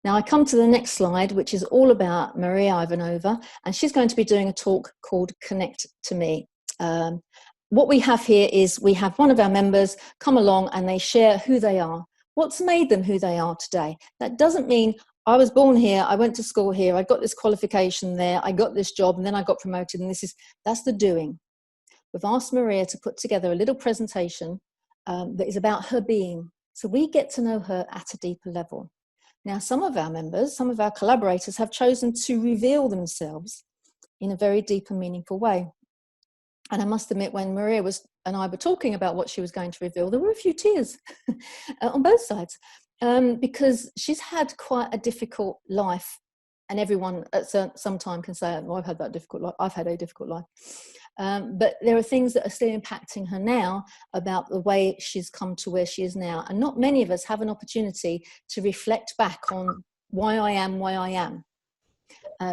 Now I come to the next slide, which is all about Maria Ivanova, and she's going to be doing a talk called Connect to Me. What we have here is we have one of our members come along and they share who they are. What's made them who they are today? That doesn't mean I was born here, I went to school here, I got this qualification there, I got this job, and then I got promoted, and that's the doing. We've asked Maria to put together a little presentation that is about her being. So we get to know her at a deeper level. Now, some of our members, some of our collaborators have chosen to reveal themselves in a very deep and meaningful way. And I must admit, when Maria and I were talking about what she was going to reveal, there were a few tears on both sides, because she's had quite a difficult life. And everyone at some time can say, oh, I've had that difficult life. I've had a difficult life. But there are things that are still impacting her now about the way she's come to where she is now. And not many of us have an opportunity to reflect back on why I am.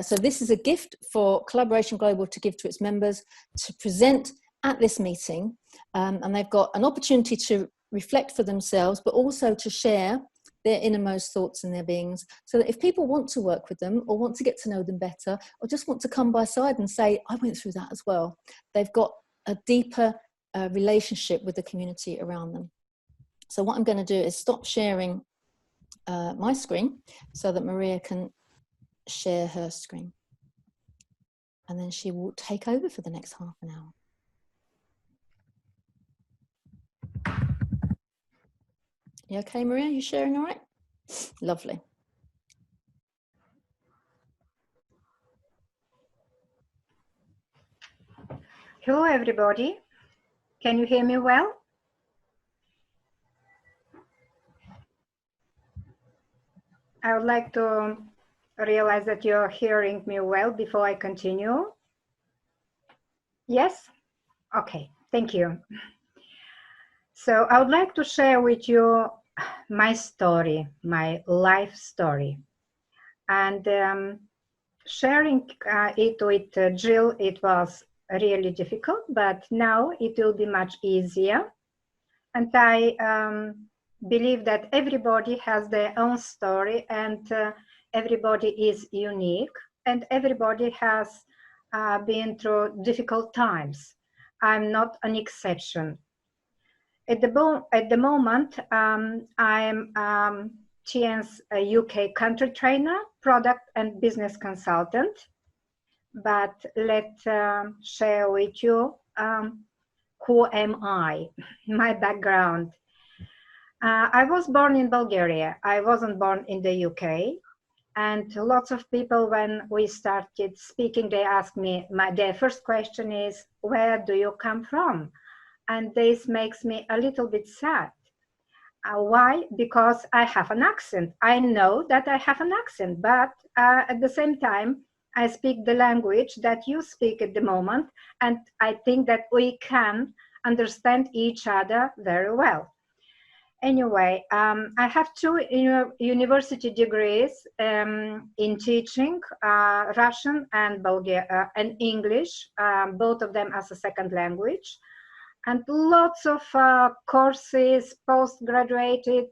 So this is a gift for Collaboration Global to give to its members to present at this meeting. And they've got an opportunity to reflect for themselves, but also to share their innermost thoughts and their beings, so that if people want to work with them or want to get to know them better or just want to come by side and say, I went through that as well, they've got a deeper relationship with the community around them. So what I'm going to do is stop sharing my screen so that Maria can share her screen. And then she will take over for the next half an hour. You okay, Maria? You sharing all right? Lovely. Hello, everybody. Can you hear me well? I would like to realize that you're hearing me well before I continue. Yes? Okay, thank you. So I would like to share with you my story, my life story. And sharing it with Jill, it was really difficult, but now it will be much easier. And I believe that everybody has their own story, and everybody is unique, and everybody has been through difficult times. I'm not an exception. At the moment, I'm TN's UK country trainer, product and business consultant. But let's share with you who am I, my background. I was born in Bulgaria. I wasn't born in the UK. And lots of people, when we started speaking, they asked me, their first question is, where do you come from? And this makes me a little bit sad. Why? Because I have an accent. I know that I have an accent, but at the same time, I speak the language that you speak at the moment, and I think that we can understand each other very well. Anyway, I have two university degrees in teaching, Russian and and English, both of them as a second language. And lots of courses, postgraduate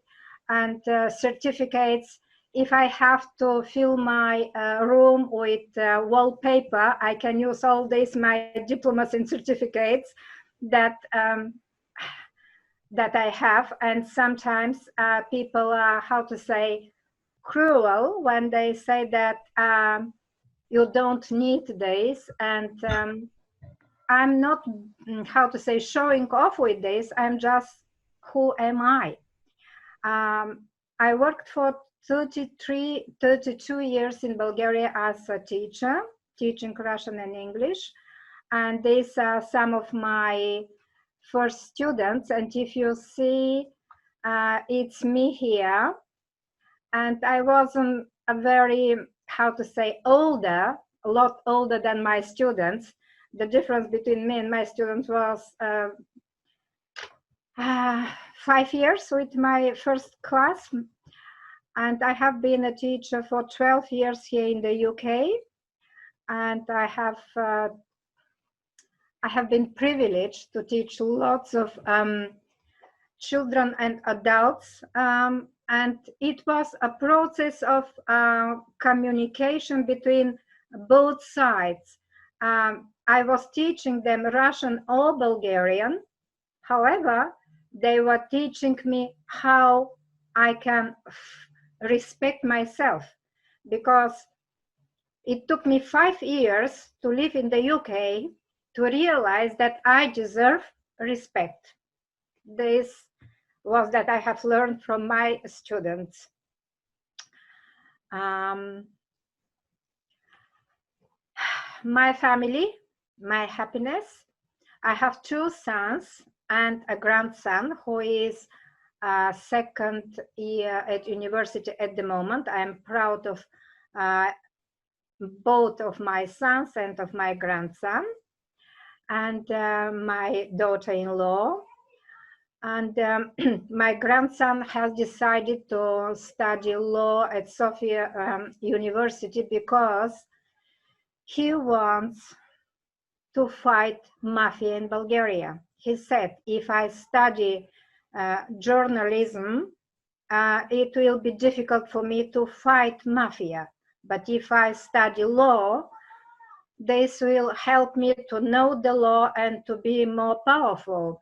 and certificates. If I have to fill my room with wallpaper, I can use all these, my diplomas and certificates that I have. And sometimes people are, how to say, cruel when they say that you don't need this. And I'm not, how to say, showing off with this. I'm just, who am I? I worked for 32 years in Bulgaria as a teacher, teaching Russian and English. And these are some of my first students. And if you see, it's me here. And I wasn't a very, how to say, older, a lot older than my students. The difference between me and my students was 5 years with my first class. And I have been a teacher for 12 years here in the UK. And I have been privileged to teach lots of children and adults And it was a process of communication between both sides. I was teaching them Russian or Bulgarian. However, they were teaching me how I can respect myself, because it took me 5 years to live in the UK to realize that I deserve respect. This was that I have learned from my students. My family, my happiness. I have 2 sons and a grandson who is second year at university at the moment. I am proud of both of my sons and of my grandson, and my daughter-in-law. And my grandson has decided to study law at Sofia University because he wants to fight mafia in Bulgaria. He said, if I study journalism, it will be difficult for me to fight mafia. But if I study law, this will help me to know the law and to be more powerful.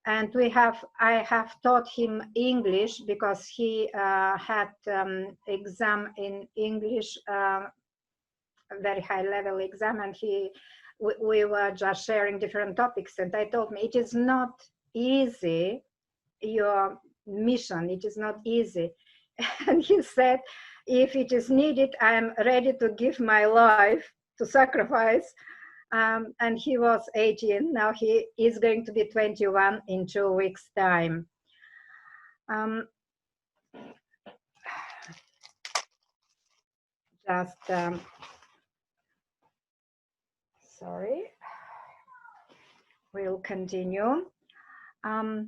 And I have taught him English because he had exam in English, a very high level exam, and we were just sharing different topics. And I told him, it is not easy, your mission, it is not easy. And he said, if it is needed, I am ready to give my life to sacrifice. And he was 18, now he is going to be 21 in 2 weeks' time. Sorry, we'll continue. I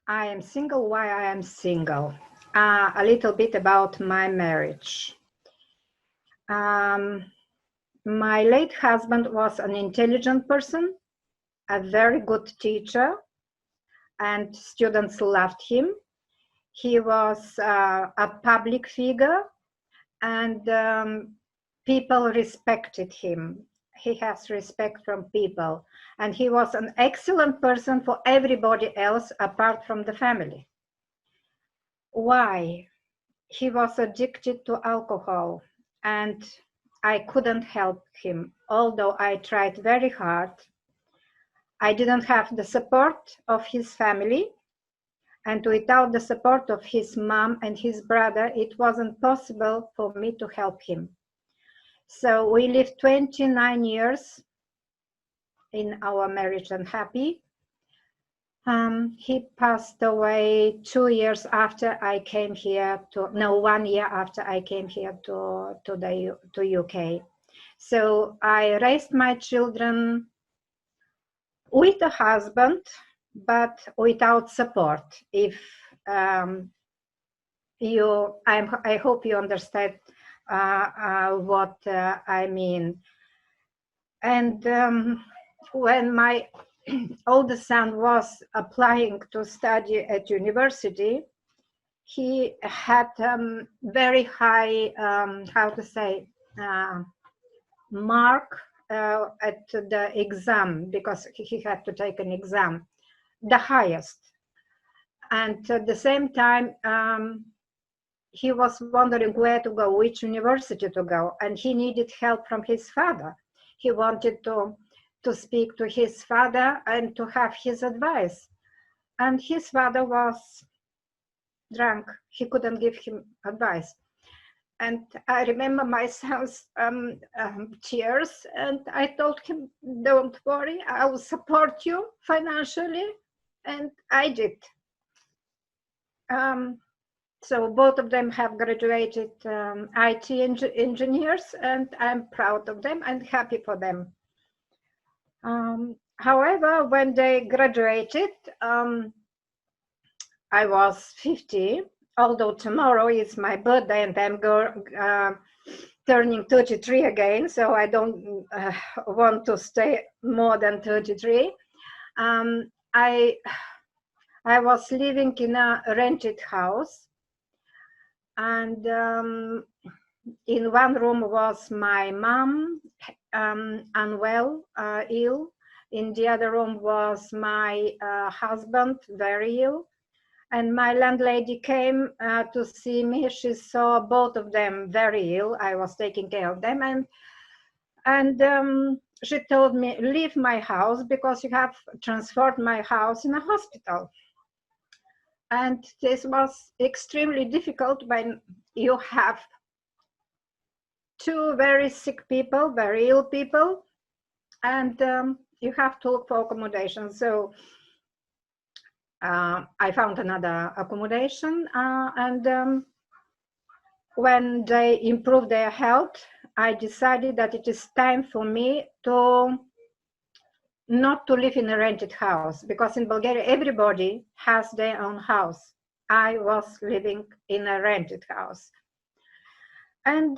am single. Why I am single? A little bit about my marriage. My late husband was an intelligent person, a very good teacher, and students loved him. He was a public figure, and people respected him. He has respect from people, and he was an excellent person for everybody else apart from the family. Why? He was addicted to alcohol, and I couldn't help him, although I tried very hard. I didn't have the support of his family, and without the support of his mom and his brother, it wasn't possible for me to help him. So we lived 29 years in our marriage and happy. He passed away 2 years after I came here to, no, 1 year after I came here to UK. So I raised my children with a husband, but without support. If I hope you understand what I mean. And when my oldest son was applying to study at university, he had very high, mark at the exam, because he had to take an exam, the highest. And at the same time, he was wondering where to go, which university to go, and he needed help from his father. He wanted to speak to his father and to have his advice. And his father was drunk. He couldn't give him advice. And I remember my son's tears, and I told him, don't worry, I will support you financially. And I did. So both of them have graduated IT engineers, and I'm proud of them and happy for them. However, when they graduated, I was 50, although tomorrow is my birthday and I'm turning 33 again, so I don't want to stay more than 33. I was living in a rented house, And in one room was my mom, unwell, ill. In the other room was my husband, very ill. And my landlady came to see me. She saw both of them very ill. I was taking care of them. And she told me, leave my house because you have transformed my house in a hospital. And this was extremely difficult when you have two very sick people, very ill people, and you have to look for accommodation. So I found another accommodation, and when they improved their health, I decided that it is time for me to not to live in a rented house, because in Bulgaria everybody has their own house. I was living in a rented house, and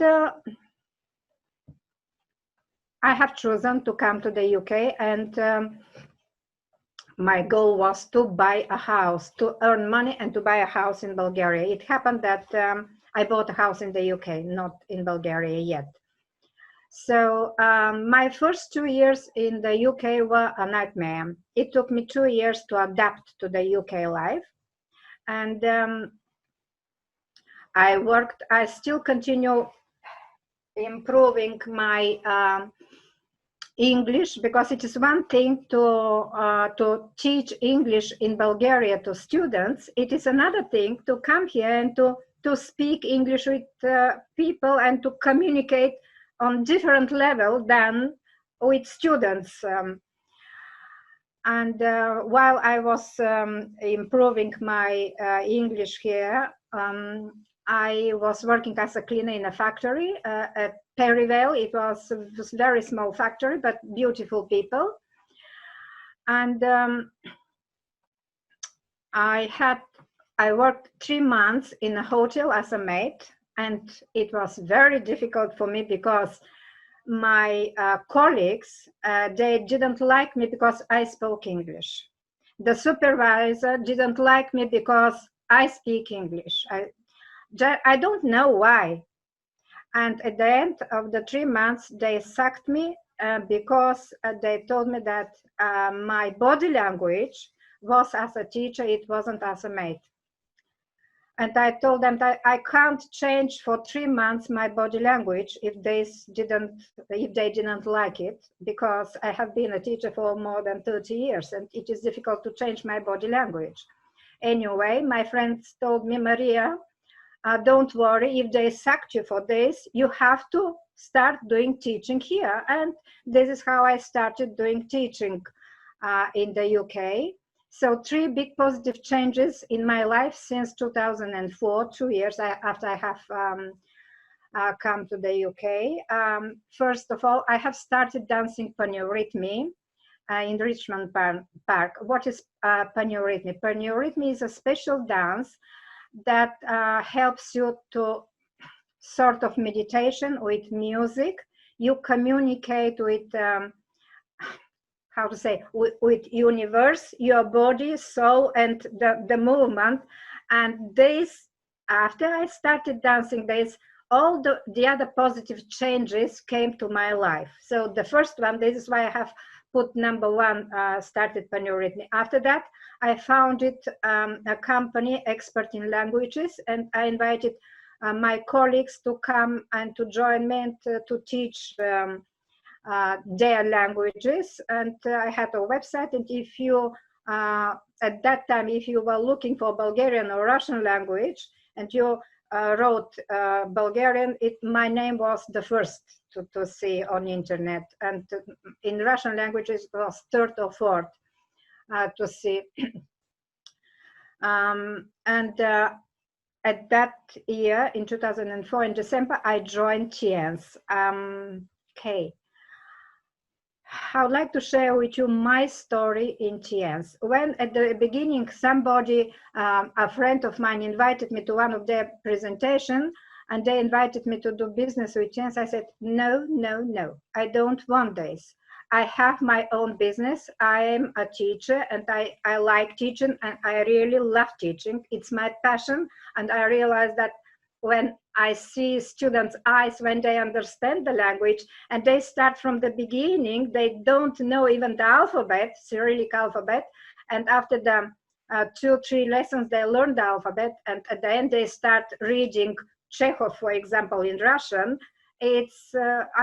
I have chosen to come to the UK, and my goal was to buy a house, to earn money and to buy a house in Bulgaria. It happened that I bought a house in the UK, not in Bulgaria yet. So my first 2 years in the UK were a nightmare. It took me 2 years to adapt to the UK life. And I still continue improving my English, because it is one thing to teach English in Bulgaria to students. It is another thing to come here and to speak English with people and to communicate on different level than with students. And while I was improving my English here, I was working as a cleaner in a factory at Perivale. It was a very small factory, but beautiful people. And I worked 3 months in a hotel as a maid, and it was very difficult for me because my colleagues, they didn't like me because I spoke English. The supervisor didn't like me because I speak English. I don't know why. And at the end of the 3 months, they sacked me because they told me that my body language was as a teacher, it wasn't as a maid. And I told them that I can't change for 3 months my body language if they didn't like it, because I have been a teacher for more than 30 years and it is difficult to change my body language. Anyway, my friends told me, Maria, don't worry, if they sacked you for this, you have to start doing teaching here. And this is how I started doing teaching in the UK. So 3 big positive changes in my life since 2004, 2 years after I have come to the UK. First of all, I have started dancing paneurythmy in Richmond Park. What is paneurythmy? Paneurythmy is a special dance that helps you to sort of meditation with music. You communicate with with universe, your body, soul, and the movement. And this, after I started dancing this, all the other positive changes came to my life. So the first one, this is why I have put number 1, started paneurythmy. After that, I founded a company expert in languages, and I invited my colleagues to come and to join me and to teach their languages. And I had a website, and if you at that time, if you were looking for Bulgarian or Russian language and you wrote Bulgarian, my name was the first to see on internet, and in Russian languages it was 3rd or 4th to see. At that year, in 2004, in December, I joined TIENS. Okay. I would like to share with you my story in TIENS. When at the beginning somebody, a friend of mine, invited me to one of their presentations, and they invited me to do business with TIENS, I said, no, no, no, I don't want this. I have my own business. I am a teacher, and I like teaching, and I really love teaching. It's my passion, and I realized that when I see students' eyes when they understand the language and they start from the beginning. They don't know even the alphabet, Cyrillic alphabet, and after the 2-3 lessons they learn the alphabet, and at the end they start reading Chekhov, for example, in Russian. It's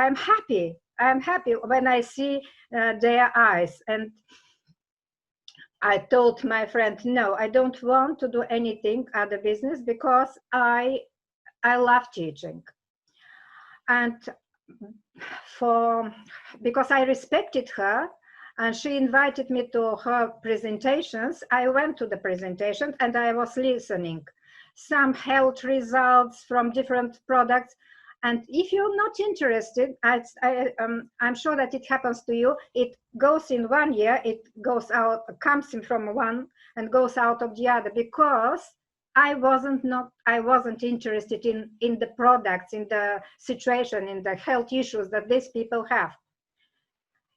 I'm happy. I'm happy when I see their eyes. And I told my friend, no, I don't want to do anything other business because I love teaching. And because I respected her and she invited me to her presentations, I went to the presentation and I was listening. Some health results from different products. And if you're not interested, I'm sure that it happens to you. It goes in 1 year, it goes out, comes in from one and goes out of the other, because I wasn't interested in the products, in the situation, in the health issues that these people have.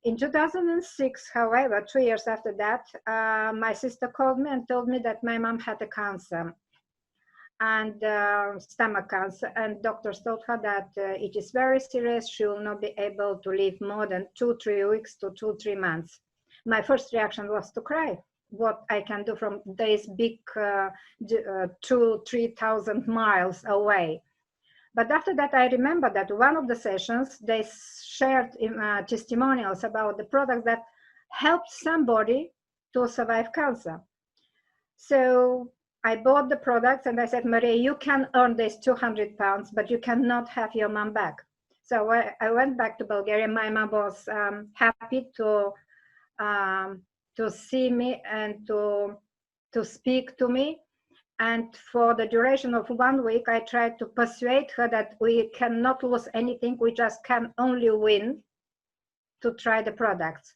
In 2006, however, 2 years after that, my sister called me and told me that my mom had a cancer, and stomach cancer, and doctors told her that it is very serious. She will not be able to live more than 2-3 weeks to 2-3 months. My first reaction was to cry. What I can do from this big 2,000-3,000 miles away. But after that, I remember that one of the sessions, they shared testimonials about the products that helped somebody to survive cancer. So I bought the products and I said, Maria, you can earn this 200 pounds, but you cannot have your mom back. So I went back to Bulgaria. My mom was happy to see me and to speak to me. And for the duration of 1 week, I tried to persuade her that we cannot lose anything. We just can only win to try the products.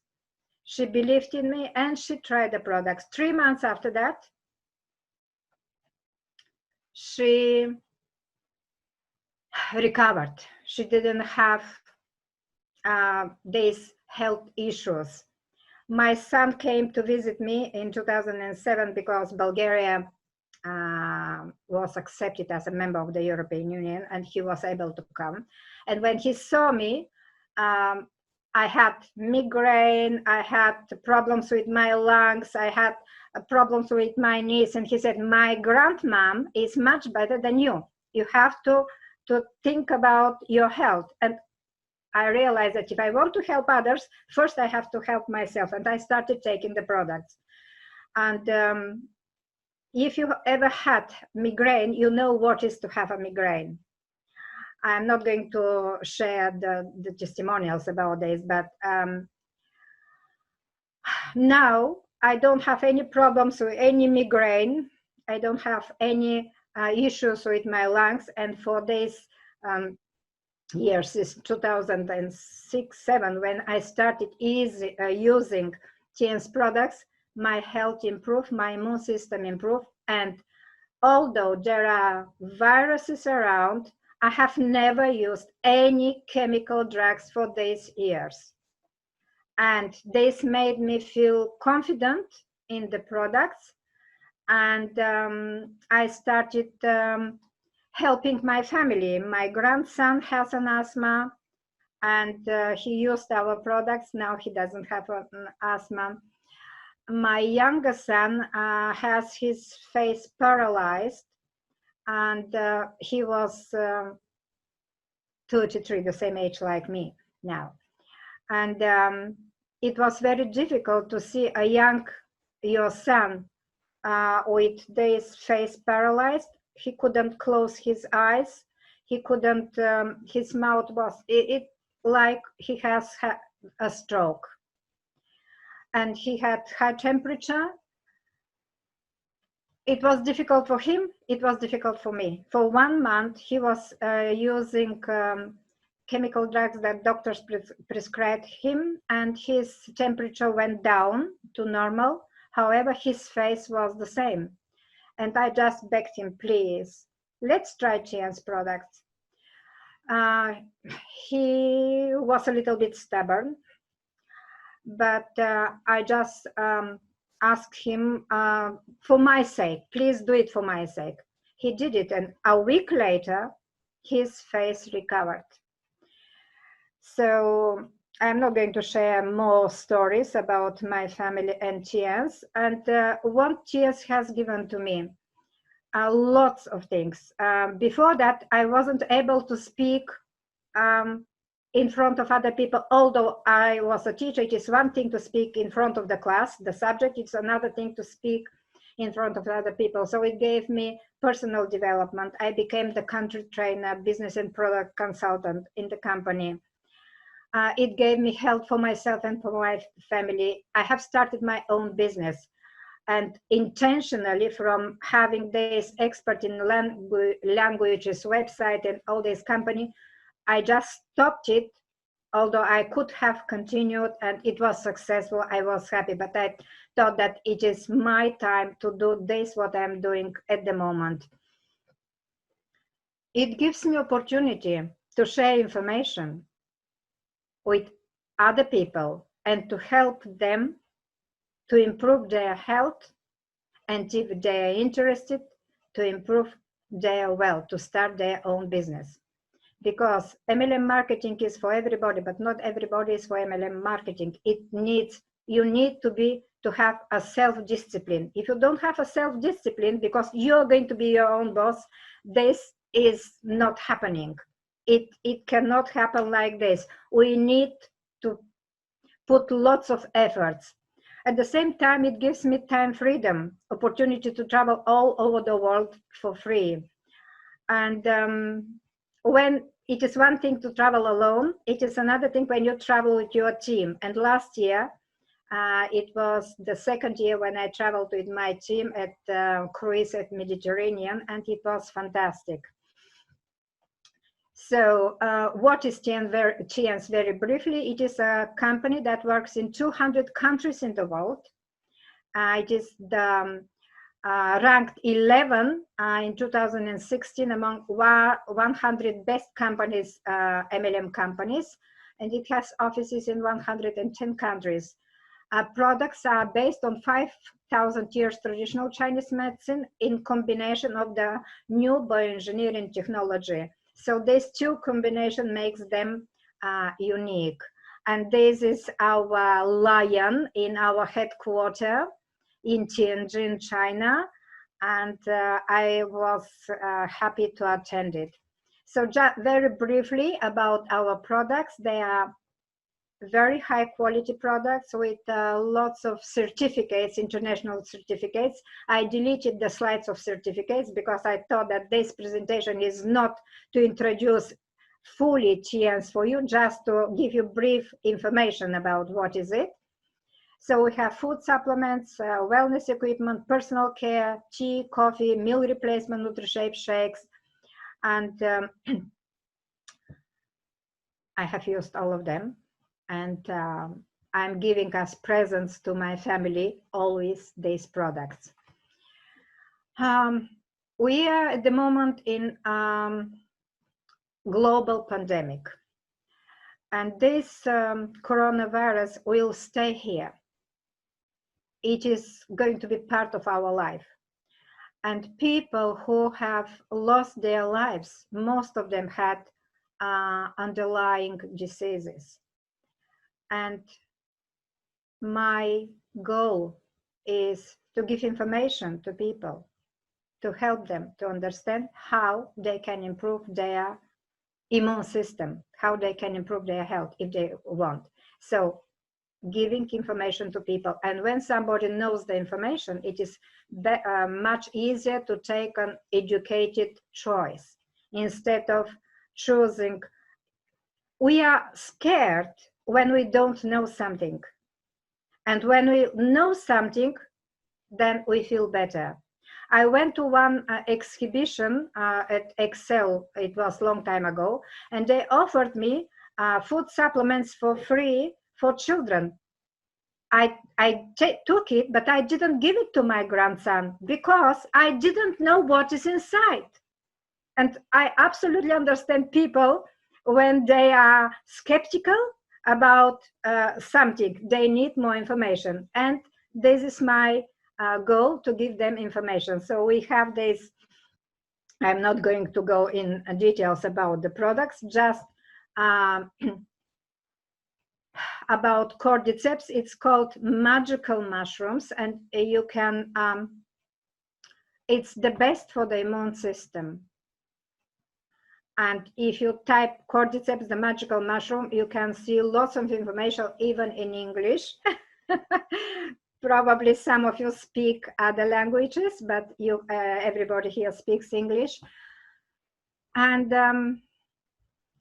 She believed in me and she tried the products. 3 months after that, she recovered. She didn't have these health issues. My son came to visit me in 2007 because Bulgaria was accepted as a member of the European Union, and he was able to come. And when he saw me, I had migraine, I had problems with my lungs, I had problems with my knees, and he said, my grandmom is much better than you. You have to think about your health. And I realized that if I want to help others, first I have to help myself. And I started taking the products. And if you ever had migraine, you know what is to have a migraine. I'm not going to share the testimonials about this, but now I don't have any problems with any migraine. I don't have any issues with my lungs. And for this years, is 2006-07, when I started using TN's products, my health improved, my immune system improved. And although there are viruses around, I have never used any chemical drugs for these years. And this made me feel confident in the products. And I started helping my family. My grandson has an asthma, and he used our products. Now he doesn't have an asthma. My younger son has his face paralyzed, and he was 33, the same age like me now. And it was very difficult to see your son with this face paralyzed. He couldn't close his eyes. He couldn't, his mouth was, it like he has had a stroke. And he had high temperature. It was difficult for him. It was difficult for me. For 1 month, he was using chemical drugs that doctors prescribed him, and his temperature went down to normal. However, his face was the same. And I just begged him, please, let's try TN's products. He was a little bit stubborn, but I just asked him, for my sake, please do it for my sake. he did it, and a week later, his face recovered. So I'm not going to share more stories about my family and TNs, and what TNs has given to me. Lots of things. Before that, I wasn't able to speak in front of other people. Although I was a teacher, it is one thing to speak in front of the class, the subject, it's another thing to speak in front of other people. So it gave me personal development. I became the country trainer, business and product consultant in the company. It gave me help for myself and for my family. I have started my own business. And intentionally, from having this expert in languages website and all this company, I just stopped it, although I could have continued and it was successful. I was happy, but I thought that it is my time to do this, what I'm doing at the moment. It gives me opportunity to share information with other people and to help them to improve their health, and if they are interested, to improve their wealth, to start their own business. Because MLM marketing is for everybody, but not everybody is for MLM marketing. You need to have a self-discipline. If you don't have a self-discipline, because you're going to be your own boss, this is not happening. It cannot happen like this. We need to put lots of efforts. At the same time, it gives me time freedom, opportunity to travel all over the world for free. And when it is one thing to travel alone, it is another thing when you travel with your team. And last year, it was the second year when I traveled with my team at cruise at Mediterranean, and it was fantastic. So what is TNS very briefly? It is a company that works in 200 countries in the world. It is the ranked 11 in 2016 among 100 best companies, MLM companies, and it has offices in 110 countries. Products are based on 5,000 years traditional Chinese medicine in combination of the new bioengineering technology. So this two combination makes them unique. And this is our lion in our headquarters in Tianjin, China. And I was happy to attend it. So just very briefly about our products. They are very high quality products with lots of certificates, international certificates. I deleted the slides of certificates because I thought that this presentation is not to introduce fully TNs for you, just to give you brief information about what is it. So we have food supplements, wellness equipment, personal care, tea, coffee, meal replacement, NutriShape shakes, and I have used all of them. And I'm giving as presents to my family always these products. We are at the moment in global pandemic, and this coronavirus will stay here. It is going to be part of our life. And people who have lost their lives, most of them had underlying diseases. And my goal is to give information to people, to help them to understand how they can improve their immune system, how they can improve their health if they want. So giving information to people. And when somebody knows the information, it is much easier to take an educated choice instead of choosing. We are scared when we don't know something. And when we know something, then we feel better. I went to one exhibition at Excel, it was a long time ago, and they offered me food supplements for free for children. I took it, but I didn't give it to my grandson because I didn't know what is inside. And I absolutely understand people when they are skeptical about something, they need more information. And this is my goal, to give them information. So we have this I'm not going to go in details about the products, just about cordyceps. It's called magical mushrooms, and you can, it's the best for the immune system. And if you type cordyceps, the magical mushroom, you can see lots of information, even in English. Probably some of you speak other languages, but you, everybody here speaks English. And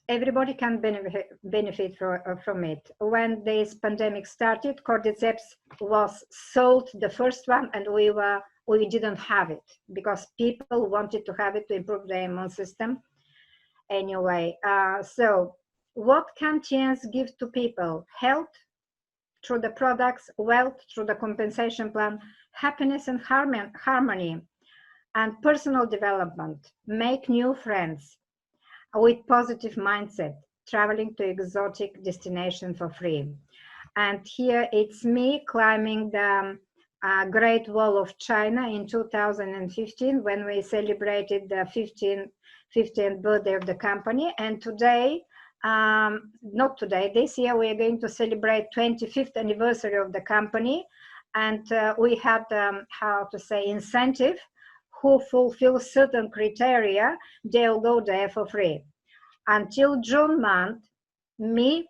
everybody can benefit from it. When this pandemic started, cordyceps was sold, the first one, and we didn't have it because people wanted to have it to improve their immune system. Anyway, so what can TNs give to people? Health through the products, wealth through the compensation plan, happiness and harmony, and personal development. Make new friends with positive mindset, traveling to exotic destination for free. And here it's me climbing the Great Wall of China in 2015 when we celebrated the 15th birthday of the company. And today, not today, this year we are going to celebrate 25th anniversary of the company. And we had, how to say, incentive. Who fulfill certain criteria, they'll go there for free. Until June month, me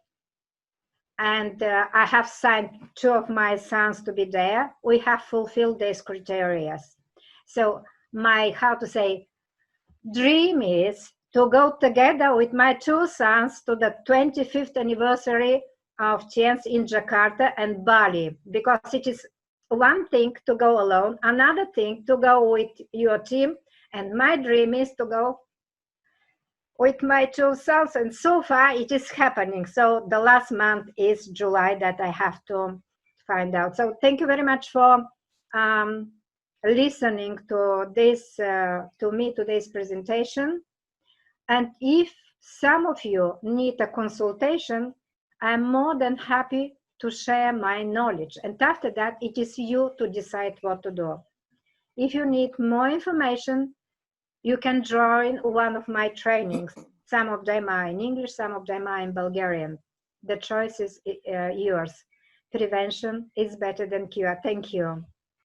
and I have signed 2 of my sons to be there. We have fulfilled these criteria. So my, how to say, dream is to go together with my 2 sons to the 25th anniversary of TNs in Jakarta and Bali, because it is one thing to go alone, another thing to go with your team, and my dream is to go with my 2 sons, and so far it is happening. So the last month is July that I have to find out. So thank you very much for listening to this, to me, today's presentation. And if some of you need a consultation, I'm more than happy to share my knowledge. And after that, it is you to decide what to do. If you need more information, you can join one of my trainings. Some of them are in English, some of them are in Bulgarian. The choice is yours. Prevention is better than cure. Thank you.